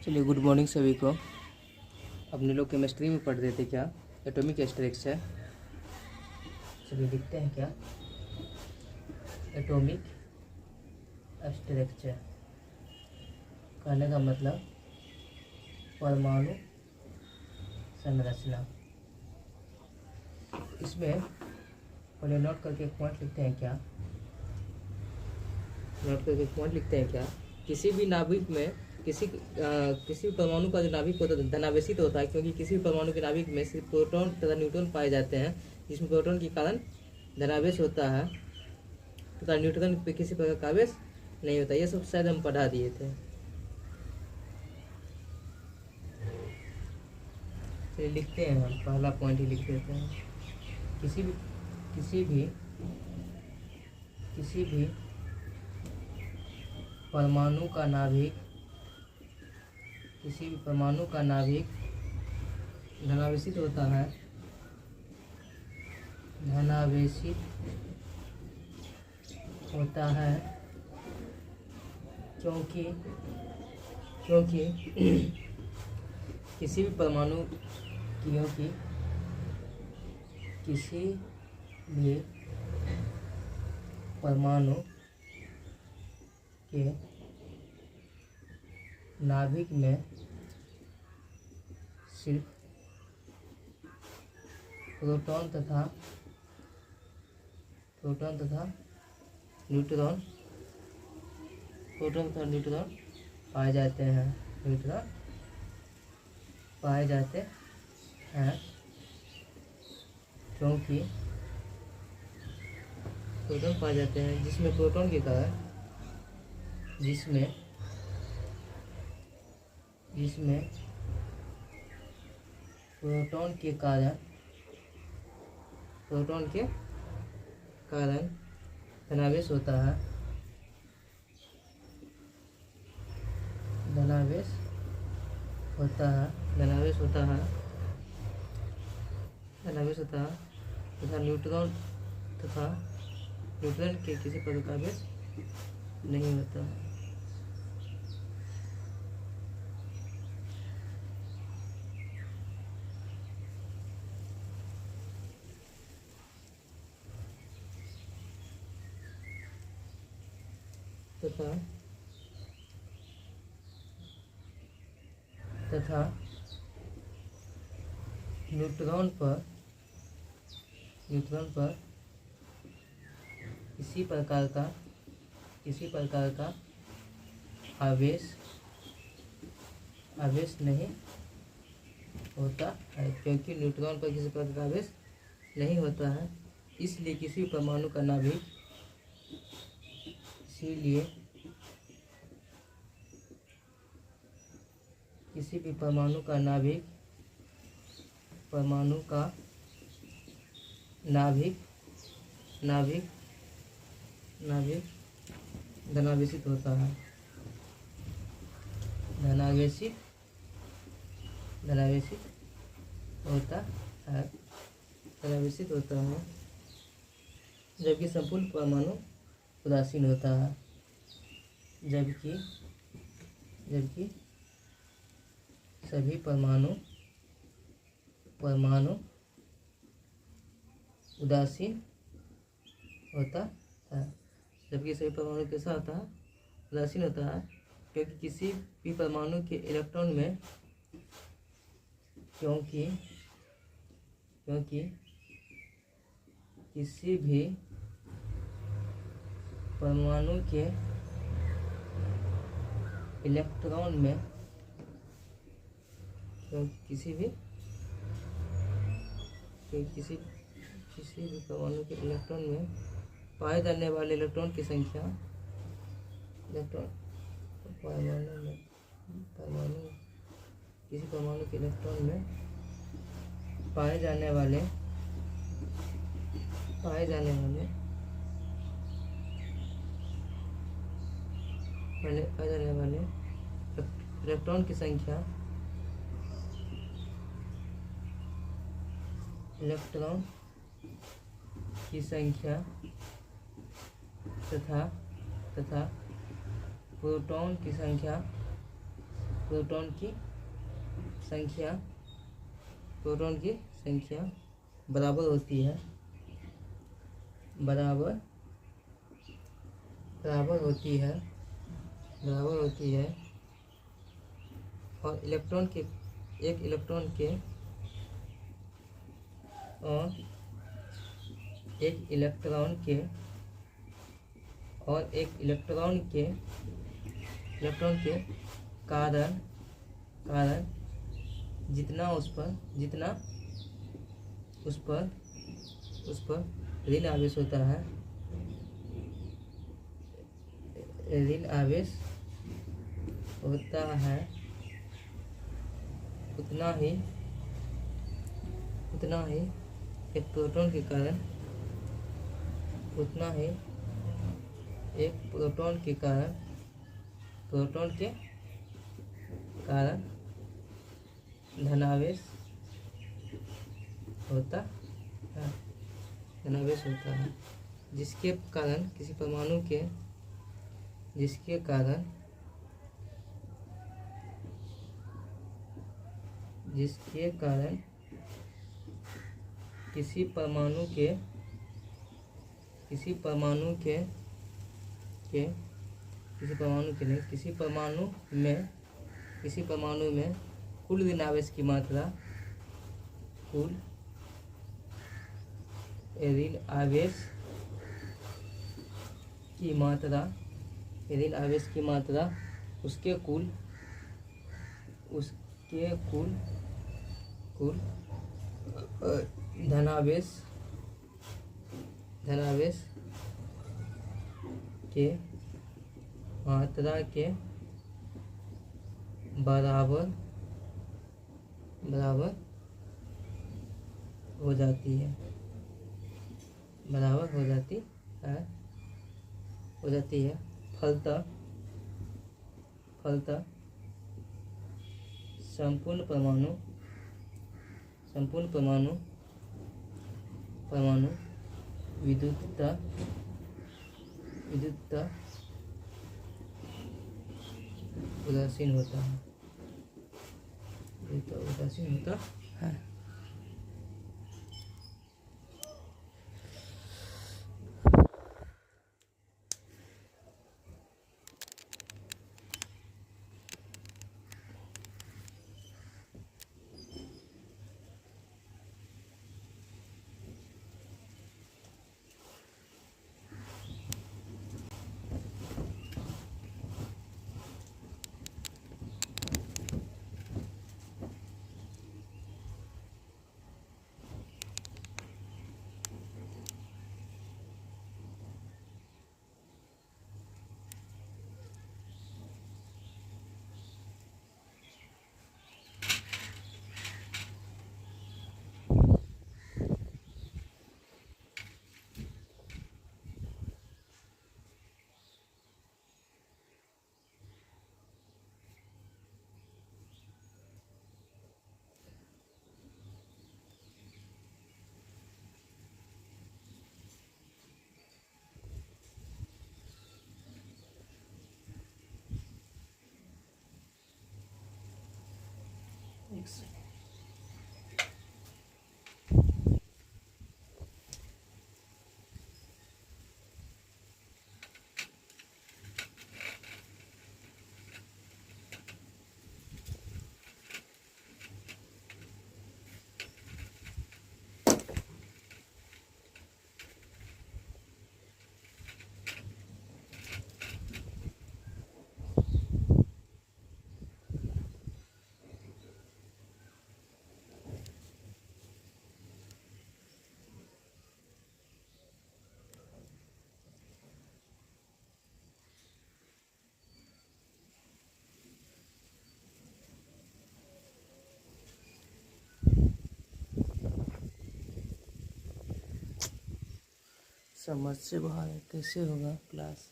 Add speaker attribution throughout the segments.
Speaker 1: चलिए, good morning सभी को। अपने लोग केमिस्ट्री में पढ़ रहे थे क्या, एटॉमिक स्ट्रक्चर। चलिए लिखते हैं क्या, एटॉमिक स्ट्रक्चर। कहने का मतलब परमाणु संरचना। इसमें पहले नोट करके एक पॉइंट लिखते हैं क्या, नोट करके एक पॉइंट लिखते हैं क्या। किसी भी नाभिक में किसी भी परमाणु का जो नाभिक होता है धनावेशित होता है, क्योंकि किसी भी परमाणु के नाभिक में सिर्फ प्रोटॉन तथा न्यूट्रॉन पाए जाते हैं, जिसमें प्रोटॉन के कारण धनावेश होता है तथा न्यूट्रॉन पे किसी प्रकार का आवेश नहीं होता। ये सब शायद हम पढ़ा दिए थे। चलिए लिखते हैं, हम पहला पॉइंट ही लिख देते हैं। किसी भी परमाणु का नाभिक, किसी भी परमाणु का नाभिक धनावेशित होता है, धनावेशित होता है क्योंकि किसी भी परमाणु के नाभिक में सिर्फ प्रोटॉन तथा न्यूट्रॉन पाए जाते हैं, क्योंकि प्रोटॉन पाए जाते हैं जिसमें प्रोटॉन के कारण प्रोटॉन के कारण धनावेश होता है, तथा न्यूट्रॉन के किसी प्रकार का आवेश नहीं होता। तथा न्यूट्रॉन पर किसी प्रकार का आवेश नहीं होता है, क्योंकि न्यूट्रॉन पर किसी प्रकार का आवेश नहीं होता है। इसलिए किसी भी परमाणु का नाभिक धनावेशित होता है, जबकि संपूर्ण परमाणु उदासीन होता है, जबकि सभी परमाणु उदासीन होता है। कैसा होता है, उदासीन होता है, क्योंकि किसी भी परमाणु के इलेक्ट्रॉन में किसी भी परमाणु के इलेक्ट्रॉन में किसी भी परमाणु के इलेक्ट्रॉन में पाए जाने वाले इलेक्ट्रॉन की संख्या, किसी परमाणु के इलेक्ट्रॉन में पाए जाने वाले इलेक्ट्रॉन की संख्या, तथा प्रोटॉन की संख्या प्रोटॉन की संख्या बराबर होती है बराबर होती है और एक इलेक्ट्रॉन के कारण जितना उस पर ऋण आवेश होता है, उतना ही एक प्रोटॉन के कारण धनावेश होता है, जिसके कारण किसी परमाणु के किसी परमाणु में कुल ऋण आवेश की मात्रा उसके कुल धनावेश के मात्रा के बराबर हो जाती है। फलतः संपूर्ण परमाणु विद्युतता उदासीन होता है। समझ से बाहर है, कैसे होगा क्लास।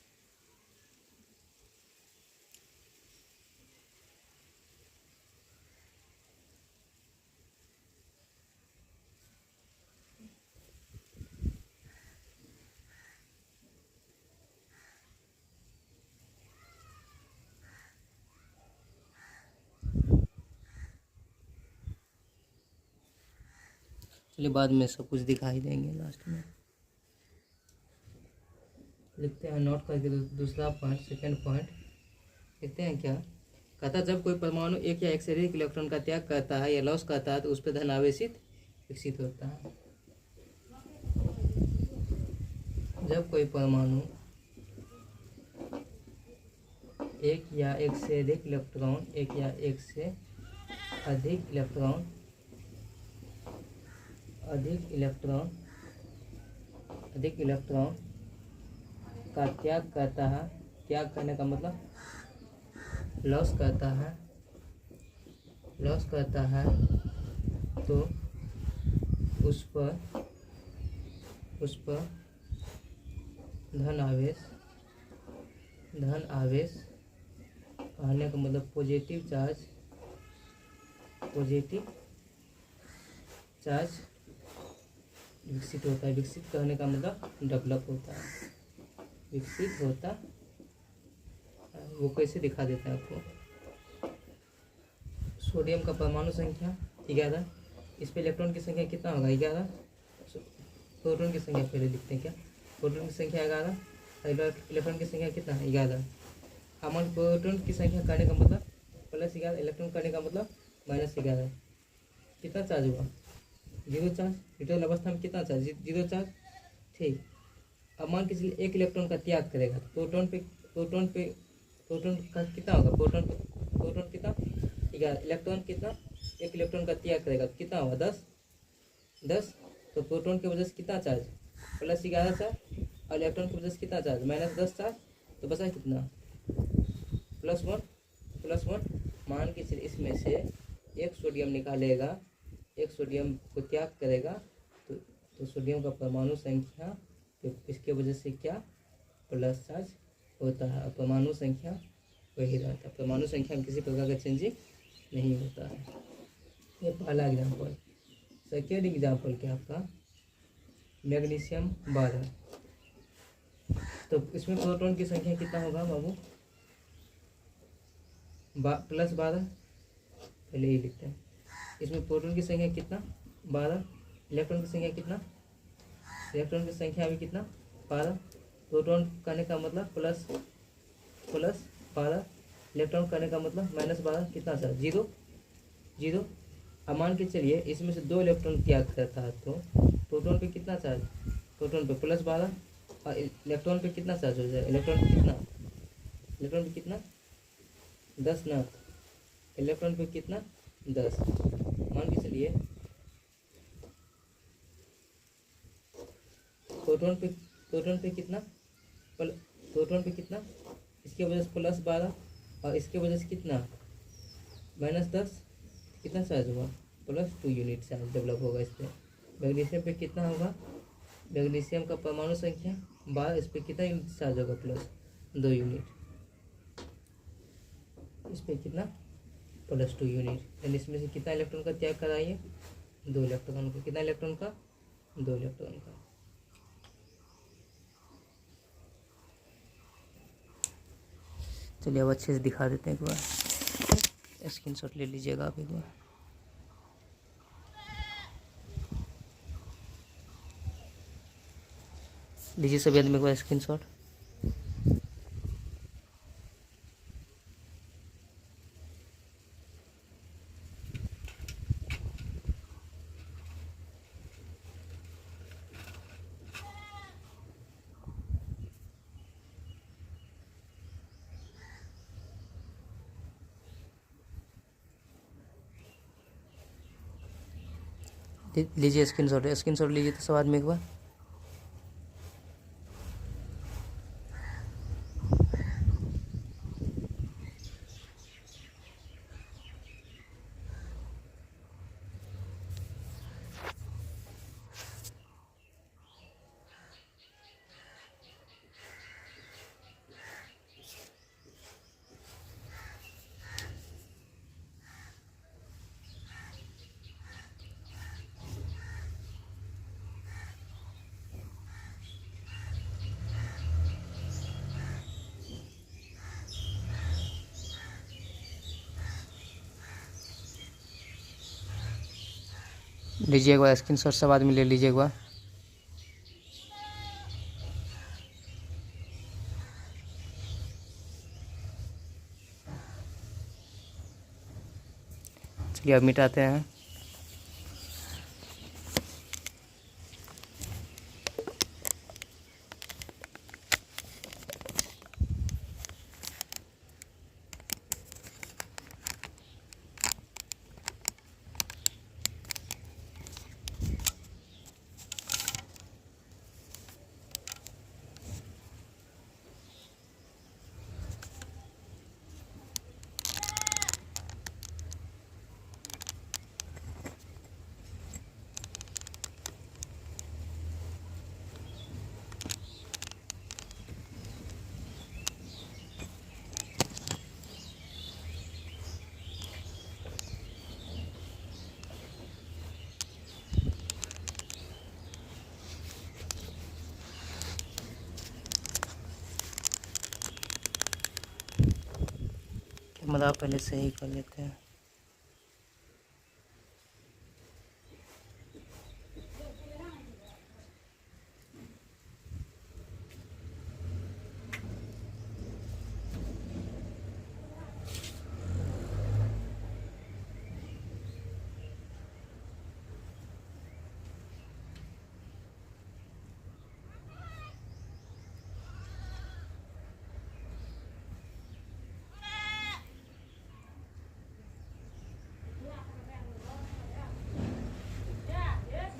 Speaker 1: चलिए बाद में सब कुछ दिखाई देंगे लास्ट में। लिखते हैं नोट करके दूसरा पॉइंट, सेकेंड पॉइंट लिखते हैं क्या कहता है, जब कोई परमाणु एक या एक से अधिक इलेक्ट्रॉन का त्याग करता है या लॉस करता है तो उस पर धन आवेशित विकसित होता है। जब कोई परमाणु एक या एक से अधिक इलेक्ट्रॉन अधिक इलेक्ट्रॉन का त्याग करता है, त्याग करने का मतलब लॉस करता है तो उस पर धन आवेश कहने का मतलब पॉजिटिव चार्ज विकसित होता है। विकसित कहने का मतलब डेवलप होता है, विकसित होता है। वो कैसे दिखा देता है आपको। सोडियम का परमाणु संख्या 11, इस पे इलेक्ट्रॉन की संख्या कितना होगा 11। प्रोटॉन की संख्या पहले लिखते हैं क्या, प्रोटॉन की संख्या 11, इलेक्ट्रॉन की संख्या कितना है 11। अमन प्रोटॉन की संख्या करने का मतलब +11, इलेक्ट्रॉन करने का मतलब -11। कितना चार्ज हुआ 0 चार्ज। न्यूट्रल अवस्था में कितना चार्ज 0 चार्ज, ठीक। अब मान के चलिए एक इलेक्ट्रॉन का त्याग करेगा तो प्रोटॉन का कितना होगा, प्रोटॉन कितना 11, इलेक्ट्रॉन कितना, एक इलेक्ट्रॉन का त्याग करेगा तो कितना होगा 10। तो प्रोटॉन की वजह से कितना चार्ज +11 चार्ज और इलेक्ट्रॉन की वजह से कितना चार्ज -10 चार्ज। तो बचा कितना +1। मान के चलिए इसमें से एक सोडियम निकालेगा, एक सोडियम को त्याग करेगा तो सोडियम का परमाणु संख्या तो इसके वजह से क्या प्लस चार्ज होता है। और परमाणु संख्या वही रहता है, परमाणु संख्या में किसी प्रकार का चेंजिंग नहीं होता है। ये पहला एग्जाम्पल। सेकेंड एग्जाम्पल क्या आपका मैग्नीशियम 12। तो इसमें प्रोटॉन की संख्या कितना होगा बाबू +12, पहले ही लिखते हैं। इसमें प्रोटॉन की संख्या कितना 12, इलेक्ट्रॉन की संख्या कितना, इलेक्ट्रॉन की संख्या अभी कितना 12। प्रोटॉन करने का मतलब +12, इलेक्ट्रॉन करने का मतलब -12, कितना सर 0। अब मान के चलिए इसमें से 2 इलेक्ट्रॉन त्याग करता है तो प्रोटॉन पे कितना चार्ज, प्रोटॉन पे +12 और इलेक्ट्रॉन पे कितना चार्ज हो जाएगा, इलेक्ट्रॉन पे कितना 10 ना, इलेक्ट्रॉन पे कितना 10। मान के चलिए प्रोटॉन पे कितना इसके वजह से +12 और इसके वजह से कितना -10, कितना चार्ज हुआ +2 यूनिट चार्ज डेवलप होगा इस पर। मैग्नीशियम पे कितना होगा, मैग्नीशियम का परमाणु संख्या 12, इस पर कितना यूनिट चार्ज होगा +2 यूनिट, इस पर कितना +2 यूनिट। यानी इसमें से कितना इलेक्ट्रॉन का त्याग कराइए 2 इलेक्ट्रॉन का, कितना इलेक्ट्रॉन का 2 इलेक्ट्रॉन का। चलिए अब अच्छे से दिखा देते हैं एक बार, स्क्रीनशॉट ले लीजिएगा आप एक बार। लीजिए सभी आदमी एक बार स्क्रीनशॉट। लीजिए स्क्रीनशॉट लीजिए तो सब आदमी एक बार। लीजिए एक बार स्क्रीनशॉट सब आदमी ले लीजिए एक बार। चलिए अब मिटाते हैं। कैमरा पहले सही कर लेते हैं।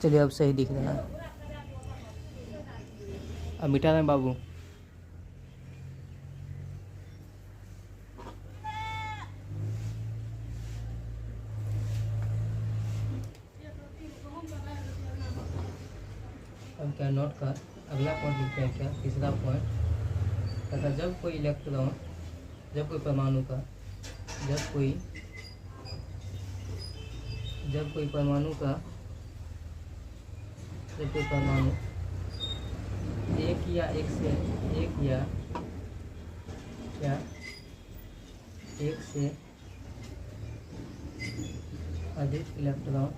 Speaker 1: चलिए अब सही दिख रहा है। अब मिटा दें बाबू। अब क्या नोट का अगला पॉइंट लिखते हैं, क्या तीसरा पॉइंट तथा जब कोई इलेक्ट्रॉन, जब कोई परमाणु का, जब कोई परमाणु का, जब कोई परमाणु एक या एक से अधिक इलेक्ट्रॉन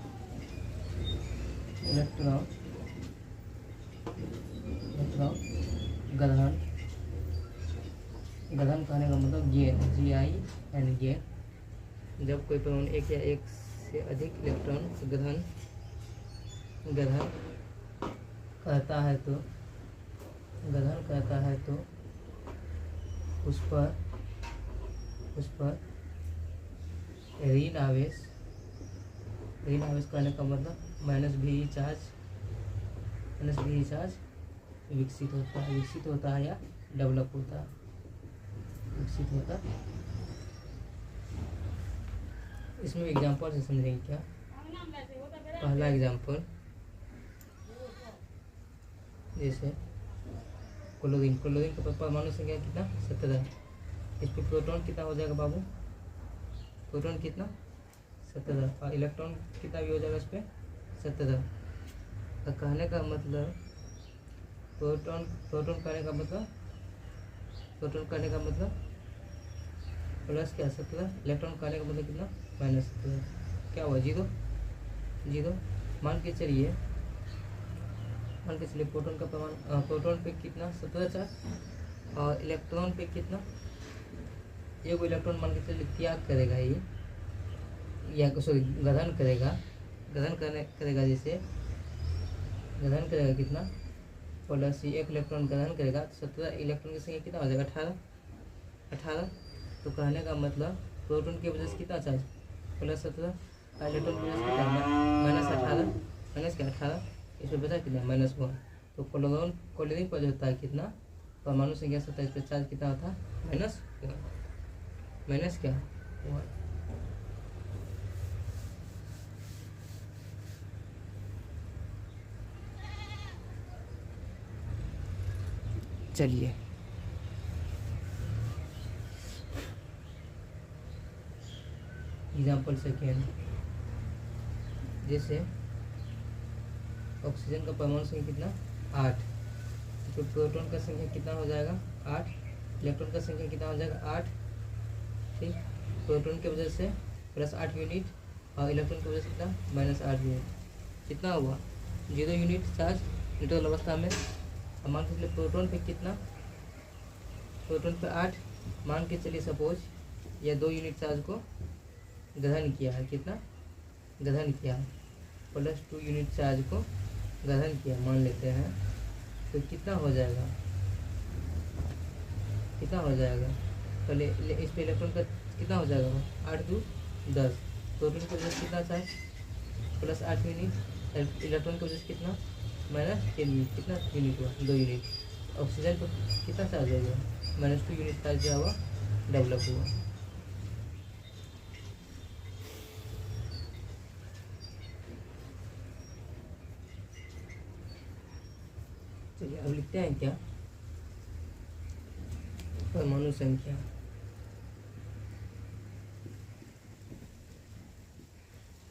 Speaker 1: गहन कहने का मतलब गेन, GIN गेन। जब कोई परमाणु एक या एक से अधिक इलेक्ट्रॉन गहन कहता है तो उस पर ऋण आवेश कहने का मतलब -VE चार्ज विकसित होता है या डेवलप होता है, विकसित होता है। इसमें एग्जांपल से समझेंगे क्या। पहला एग्जांपल जैसे क्लोरीन का परमाणु संख्या कितना 17। इस पर प्रोटॉन कितना हो जाएगा बाबू, प्रोटॉन कितना 17 और इलेक्ट्रॉन कितना भी हो जाएगा इस पर 17। तो कहने का मतलब प्रोटॉन कहने का मतलब प्लस क्या 17, इलेक्ट्रॉन कहने का मतलब कितना -17। क्या हुआ 0 मान के चलिए प्रोटॉन का परमाणु, प्रोटॉन पे कितना 17 चार्ज और इलेक्ट्रॉन पे कितना, एक इलेक्ट्रॉन मान के चलिए त्याग करेगा ये, या सॉरी गठन करेगा, जैसे गठन करेगा कितना प्लस एक इलेक्ट्रॉन गठन करेगा, 17 इलेक्ट्रॉन की संख्या कितना हो जाएगा 18। तो कहने का मतलब प्रोटॉन की वजह से कितना चार्ज +17 और इलेक्ट्रॉन की वजह से कितना -18, इसमें बचा कितना -1। तो क्लोरीन पर जो होता है कितना परमाणु संख्या 27 पे चार्ज कितना होता है माइनस क्या 1। चलिए एग्जाम्पल सेकेंड, जैसे ऑक्सीजन का परमाणु संख्या कितना 8, तो प्रोटॉन का संख्या कितना हो जाएगा 8, इलेक्ट्रॉन का संख्या कितना हो जाएगा 8। ठीक, प्रोटॉन की वजह से +8 यूनिट और इलेक्ट्रॉन की वजह से कितना -8 यूनिट। कितना हुआ 0 यूनिट चार्ज न्यूट्रल अवस्था में। अब मान के चलिए प्रोटॉन पे कितना, प्रोटॉन पे 8 मान के चलिए सपोज यह 2 यूनिट चार्ज को ग्रहण किया है, कितना ग्रहण किया है, +2 यूनिट चार्ज को ग्रहण किया मान लेते हैं, तो कितना हो जाएगा, कितना हो जाएगा पहले इस पे इलेक्ट्रॉन का कितना हो जाएगा 8 2 10, प्रोटॉन की वजह से कितना चार्ज +8 यूनिट, इलेक्ट्रॉन की वजह से कितना -10 यूनिट, कितना यूनिट हुआ 2 यूनिट। ऑक्सीजन पर कितना चार्ज हो गया -2 यूनिट चार्ज जो हुआ डेवलप हुआ। चलिए अब लिखते हैं क्या, परमाणु संख्या,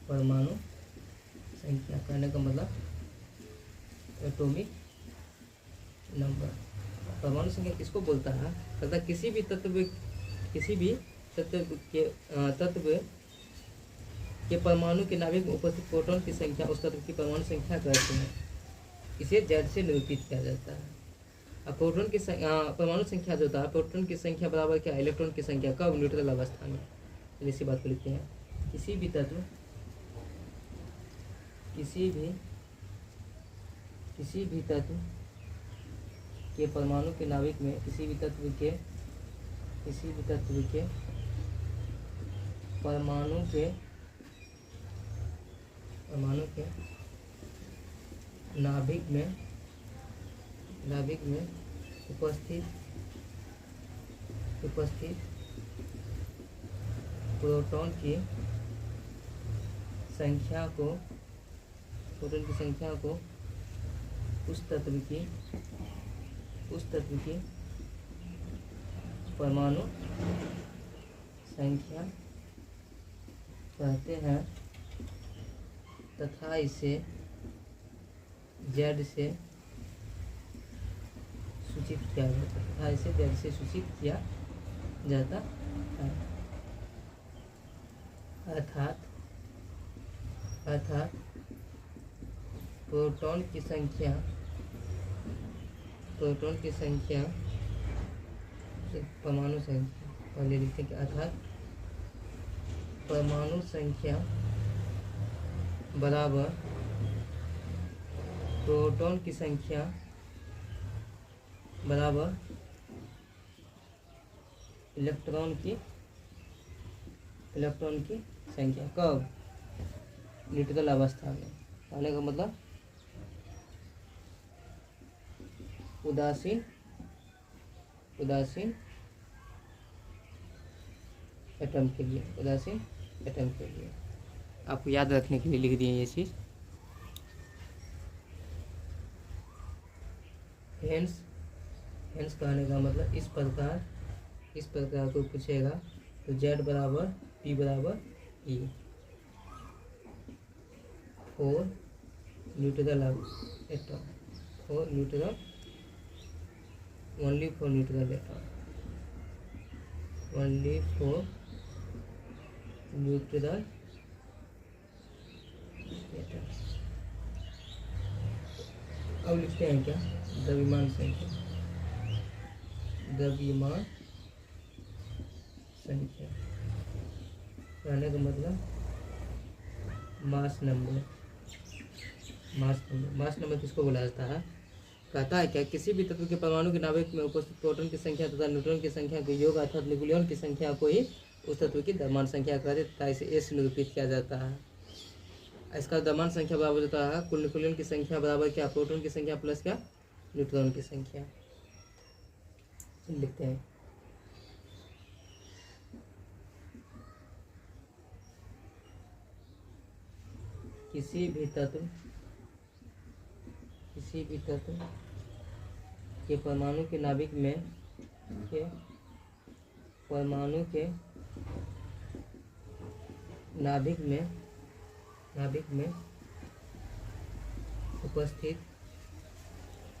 Speaker 1: परमाणु संख्या कहने का मतलब एटॉमिक नंबर। परमाणु संख्या किसको बोलता है, कहता किसी भी तत्व के परमाणु के नाभिक में उपस्थित प्रोटॉन की संख्या उस तत्व की परमाणु संख्या कहते हैं। इसे Z से निरूपित किया जाता है। अब प्रोटॉन की परमाणु संख्या जो होता है, प्रोटॉन की संख्या बराबर क्या, इलेक्ट्रॉन की संख्या, कब न्यूट्रल अवस्था में। चलिए इसी बात को लिखते हैं, किसी भी तत्व के परमाणु के नाभिक में किसी भी तत्व के परमाणु के नाभिक में उपस्थित प्रोटॉन की संख्या को उस तत्व की परमाणु संख्या कहते हैं तथा इसे Z से सूचित किया जाता है। अर्थात प्रोटॉन की संख्या परमाणु संख्या पहले लिखते हैं, अर्थात परमाणु संख्या बराबर प्रोटॉन की संख्या बराबर इलेक्ट्रॉन की संख्या, कब न्यूट्रल अवस्था में। कहने का मतलब उदासीन एटम के लिए, आपको याद रखने के लिए लिख दिए ये चीज़। हेंस कहने का मतलब इस प्रकार को पूछेगा तो Z बराबर P बराबर E for neutral atom, only for neutral atom, अब लिखते हैं क्या, द्रव्यमान संख्या कहने का मतलब मास नंबर किसको बोला जाता है, कहता है क्या किसी भी तत्व के परमाणु के नाभिक में उपस्थित प्रोटॉन की संख्या तथा न्यूट्रॉन की संख्या के योग अर्थात न्यूक्लियन की संख्या को ही उस तत्व की द्रव्यमान संख्या कहते हैं तथा इसे S निरूपित किया जाता है। इसका द्रव्यमान संख्या बराबर होता है कुल न्यूक्लियन की संख्या बराबर क्या, प्रोटॉन की संख्या प्लस क्या, न्यूट्रॉन की संख्या। लिखते हैं किसी भी तत्व के परमाणु के नाभिक में उपस्थित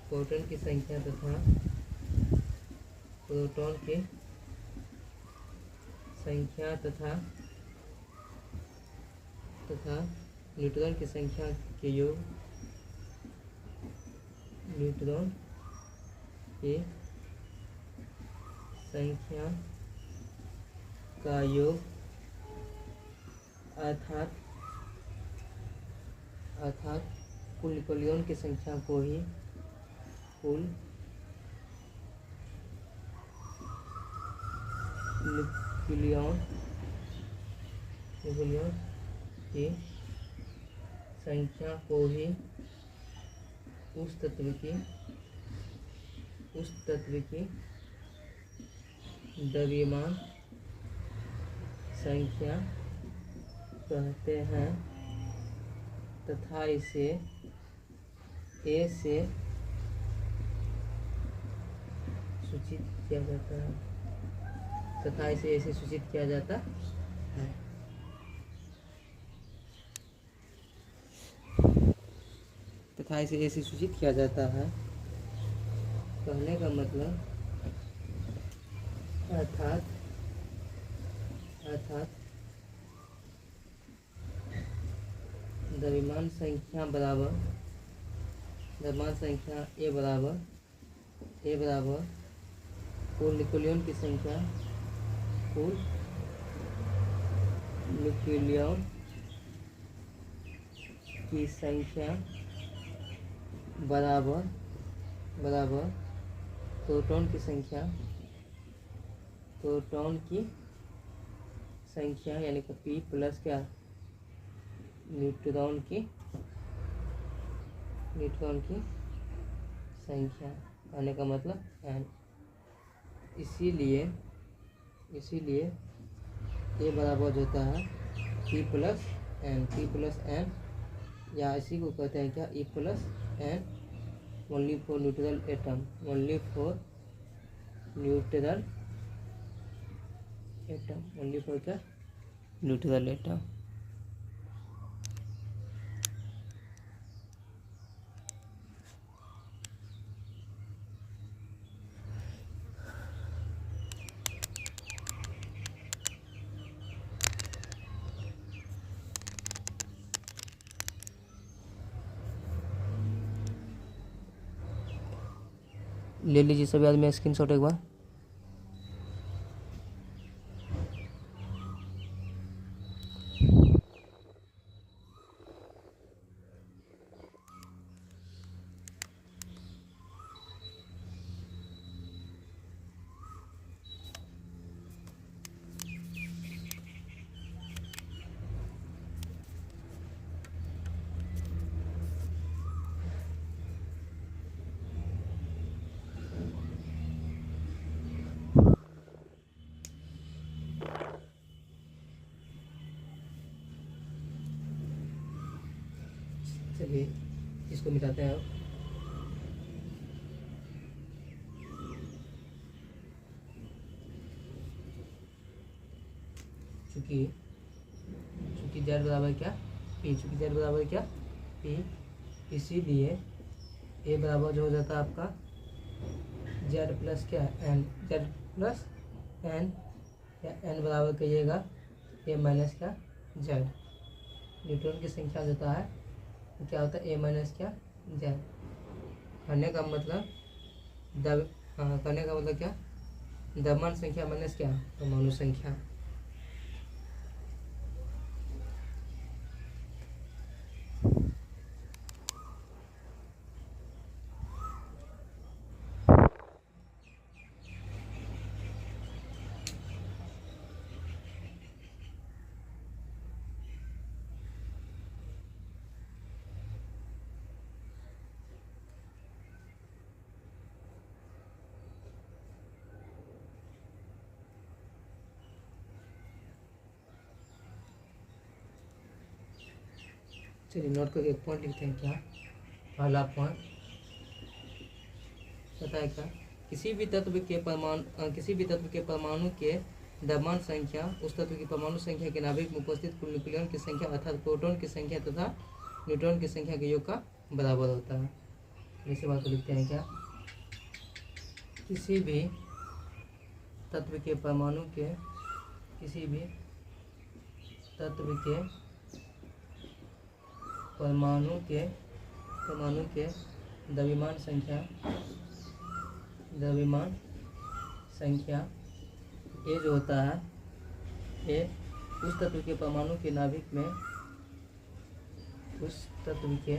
Speaker 1: प्रोटॉन की संख्या तथा न्यूट्रॉन की संख्या के योग, न्यूट्रॉन की संख्या का योग अर्थात कुल न्यूक्लियन की संख्या को ही कुल न्यूक्लियन की संख्या को ही उस तत्व की द्रव्यमान संख्या कहते हैं तथा इसे ए से सूचित किया जाता है कहने का मतलब अर्थात द्रव्यमान संख्या ए बराबर कुल न्यूक्लियन की संख्या बराबर प्रोटॉन की संख्या यानी कि पी प्लस क्या न्यूट्रॉन की संख्या आने का मतलब एन। इसीलिए ए बराबर होता है पी प्लस एन या इसी को कहते हैं क्या E plus N only for neutral atom only for क्या न्यूट्रल एटम। ले लीजिए सभी आदमी स्क्रीनशॉट एक बार। चलिए इसको मिटाते हैं अब। चूंकि जेड बराबर क्या पी इसीलिए ए बराबर जो हो जाता है आपका जेड प्लस क्या एन या एन बराबर कहिएगा ए माइनस क्या जेड। न्यूट्रॉन की संख्या होता है तो क्या होता है ए माइनस क्या जेड। कहने का मतलब क्या द्रव्यमान संख्या माइनस क्या परमाणु संख्या। चलिए नोट करके एक पॉइंट लिखते हैं। क्या पहला पॉइंट पता है क्या किसी भी तत्व के परमाणु के द्रव्यमान संख्या उस तत्व की परमाणु संख्या के नाभिक में उपस्थित कुल न्यूक्लियन की संख्या अर्थात प्रोटॉन की संख्या तथा न्यूट्रॉन की संख्या के योग का बराबर होता है। इसी बात को लिखते हैं क्या किसी भी तत्व के परमाणु के परमाणु के द्रव्यमान संख्या ये जो होता है ये उस तत्व के परमाणु के नाभिक में उस तत्व के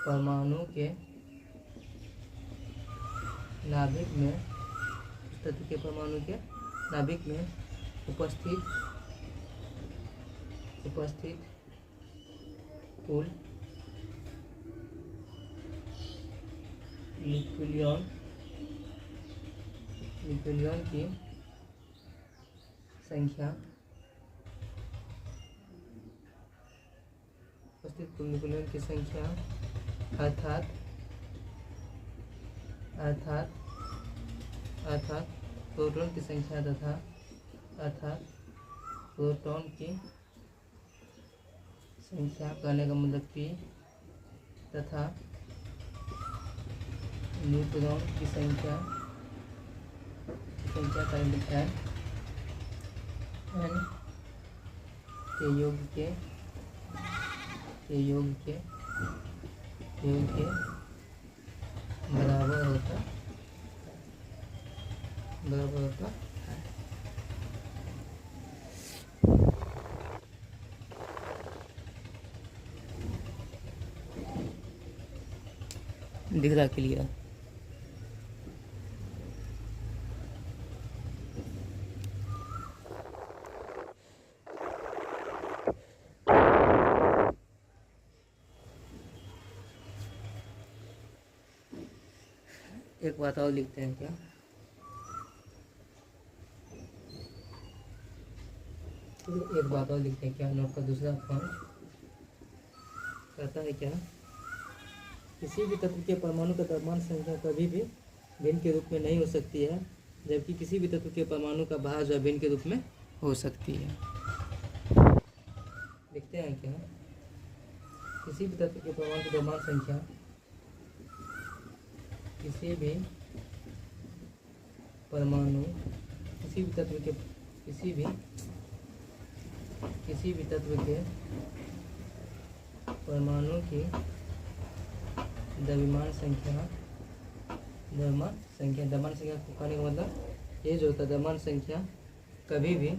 Speaker 1: परमाणु के नाभिक में उपस्थित कुल न्यूक्लियन की संख्या अर्थात प्रोटॉन की संख्या कहने का मतलब P तथा न्यूट्रॉन की संख्या का N के योग के बराबर होता है। दिख रहा क्लियर? एक बात और लिखते हैं क्या? एक बात और लिखते हैं क्या? नोट का दूसरा पॉइंट कहता है क्या? किसी भी तत्व के परमाणु का द्रव्यमान संख्या कभी भी भिन्न के रूप में नहीं हो सकती है, जबकि किसी भी तत्व के परमाणु का भार जो है भिन्न के रूप में हो सकती है। देखते हैं क्या? किसी भी तत्व के परमाणु की द्रव्यमान संख्या किसी भी तत्व के परमाणु की द्रव्यमान संख्या को कहने का मतलब ये जो होता है द्रव्यमान संख्या कभी भी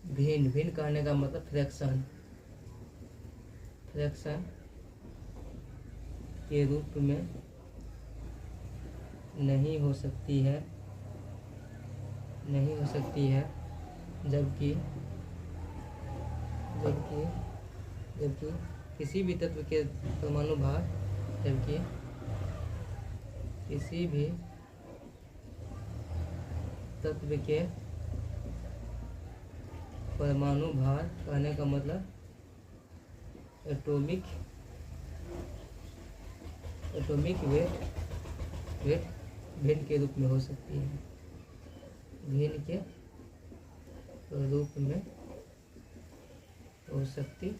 Speaker 1: भिन्न कहने का मतलब फ्रैक्शन के रूप में नहीं हो सकती है, जबकि किसी भी तत्व के परमाणु भार कहने का मतलब एटॉमिक वेट भिन्न के रूप में हो सकती है। भिन्न के रूप में हो सकती है।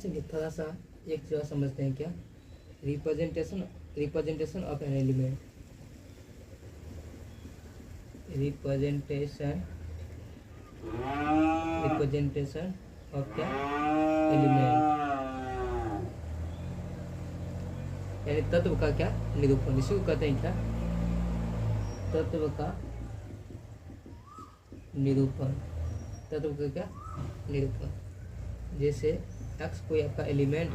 Speaker 1: चलिए थोड़ा सा एक जगह समझते हैं क्या? Representation of an element. Representation of क्या? एलिमेंट, यानी तत्व का क्या? निरूपण। इसी को कहते हैं क्या? तत्व का निरूपण। जैसे एक्स कोई आपका एलिमेंट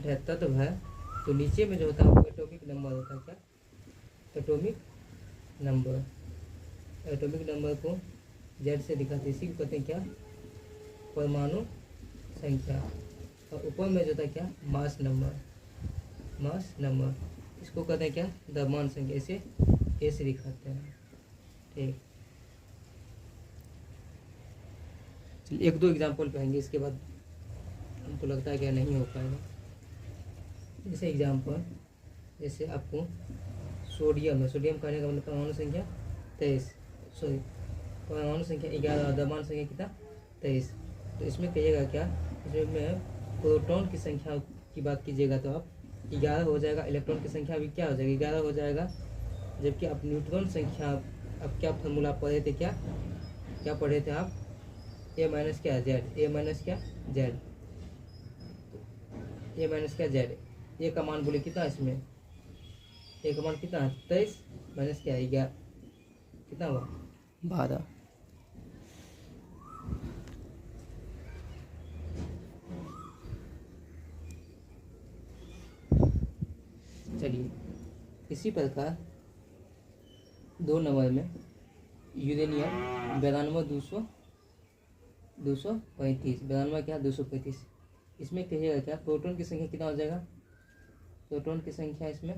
Speaker 1: है, तत्व है, तो नीचे में जो होता है वो एटॉमिक नंबर होता है। क्या? एटॉमिक नंबर को जेड से दिखाते हैं। इसी को कहते हैं क्या? परमाणु संख्या। और ऊपर में जो होता है क्या? Mass number. इसको कहते हैं क्या? द्रव्यमान संख्या। इसे ए से दिखाते हैं। ठीक, चलिए एक दो एग्जाम्पल पे आएंगे, इसके बाद हमको लगता है क्या नहीं हो पाएगा। जैसे एग्जाम्पल, जैसे आपको सोडियम कहने का मतलब परमाणु संख्या 23, परमाणु संख्या 11 और द्रव्यमान संख्या कितना 23। तो इसमें कहिएगा क्या, इसमें प्रोटॉन की संख्या की बात कीजिएगा तो आप 11 हो जाएगा, इलेक्ट्रॉन की संख्या भी क्या हो जाएगी 11 हो जाएगा। जबकि आप न्यूट्रॉन संख्या, अब क्या फार्मूला पढ़े थे, क्या पढ़े थे आप, ए माइनस क्या जेड, ए माइनस क्या जेड, ए माइनस क्या जेड। ए का मान बोले कितना इसमें, ए का मान कितना है 23 माइनस क्या है 11, कितना हुआ 12। चलिए इसी प्रकार 2 नंबर में यूरेनियम 92 235, 92 क्या 235। इसमें कहिएगा क्या, प्रोटॉन की संख्या कितना हो जाएगा, प्रोटॉन की संख्या इसमें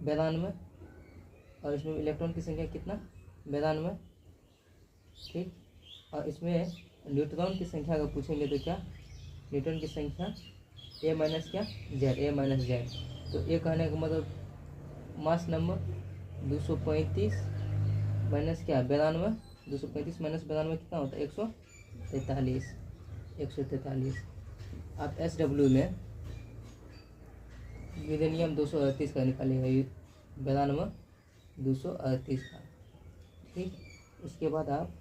Speaker 1: 92 और इसमें इलेक्ट्रॉन की संख्या कितना 92, ठीक। और इसमें न्यूट्रॉन की संख्या अगर पूछेंगे तो क्या, न्यूट्रॉन की संख्या ए माइनस क्या जेड, ए माइनस जेड। तो ए कहने का मतलब मास नंबर 235 माइनस क्या 92, 235 माइनस 92 कितना होता है 143, 143। आप SW में यूरेनियम 238 का निकालिएगा, 92 238 का, ठीक। उसके बाद आप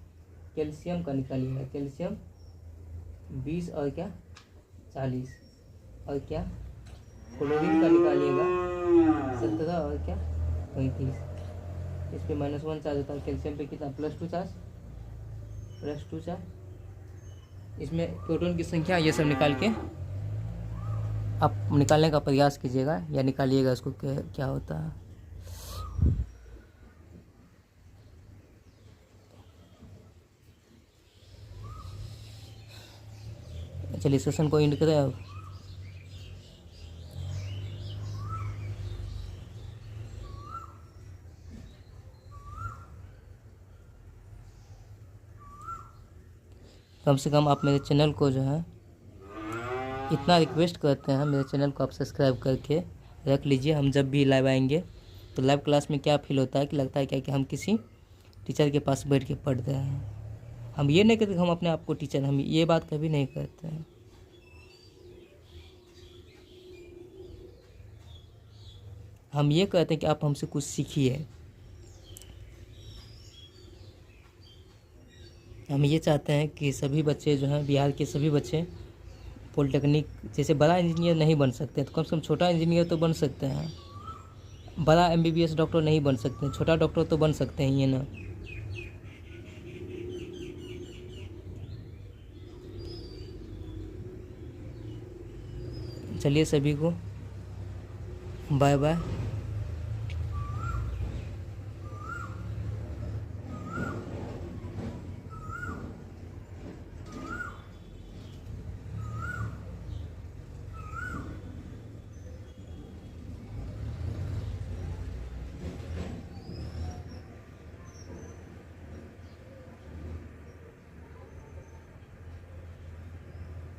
Speaker 1: कैल्शियम का निकालिएगा, कैल्शियम 20 और क्या 40, और क्या क्लोरीन का निकालिएगा 17 और क्या 35। इस पे -1 चार्ज होता है, कैल्शियम पे कितना +2 चार्ज, +2 चार्ज। इसमें प्रोटॉन की संख्या ये सब निकाल के आप निकालने का प्रयास कीजिएगा या निकालिएगा इसको क्या होता है। चलिए सेशन को एंड करें अब। कम से कम आप मेरे चैनल को जो है इतना रिक्वेस्ट करते हैं, मेरे चैनल को आप सब्सक्राइब करके रख लीजिए। हम जब भी लाइव आएंगे तो लाइव क्लास में क्या फील होता है कि लगता है क्या कि हम किसी टीचर के पास बैठ के पढ़ रहे हैं। हम ये नहीं कहते हम अपने आप को टीचर, हम ये बात कभी नहीं करते हैं। हम ये कहते हैं कि आप हमसे कुछ सीखिए। हम ये चाहते हैं कि सभी बच्चे जो हैं, बिहार के सभी बच्चे पॉलिटेक्निक जैसे बड़ा इंजीनियर नहीं बन सकते तो कम से कम छोटा इंजीनियर तो बन सकते हैं। बड़ा MBBS डॉक्टर नहीं बन सकते, छोटा डॉक्टर तो बन सकते हैं, ये ना। चलिए सभी को बाय बाय।